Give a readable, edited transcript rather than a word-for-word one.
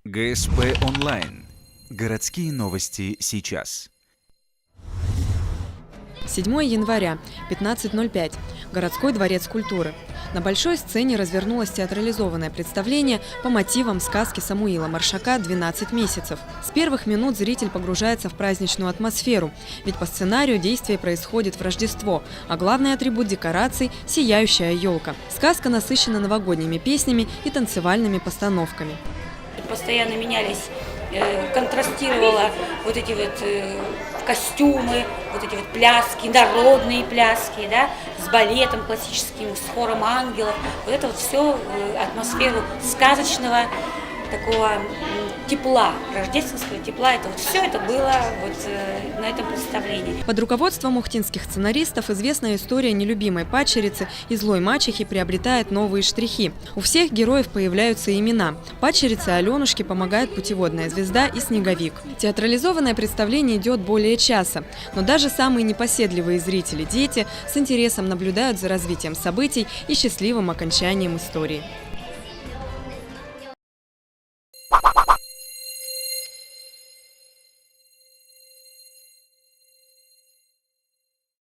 ГСП онлайн. Городские новости сейчас. 7 января, 15:05. Городской дворец культуры. На большой сцене развернулось театрализованное представление по мотивам сказки Самуила Маршака «12 месяцев». С первых минут зритель погружается в праздничную атмосферу, ведь по сценарию действие происходит в Рождество, а главный атрибут декораций – сияющая елка. Сказка насыщена новогодними песнями и танцевальными постановками. Постоянно менялись, контрастировало вот эти вот костюмы, вот эти вот пляски, народные пляски, да, с балетом классическим, с хором ангелов. Вот это вот все атмосферу сказочного такого тепла, рождественского тепла. Это вот все это было вот на этом представлении. Под руководством ухтинских сценаристов известная история нелюбимой падчерицы и злой мачехи приобретает новые штрихи. У всех героев появляются имена. Падчерице Аленушке помогают путеводная звезда и снеговик. Театрализованное представление идет более часа, но даже самые непоседливые зрители, дети, с интересом наблюдают за развитием событий и счастливым окончанием истории.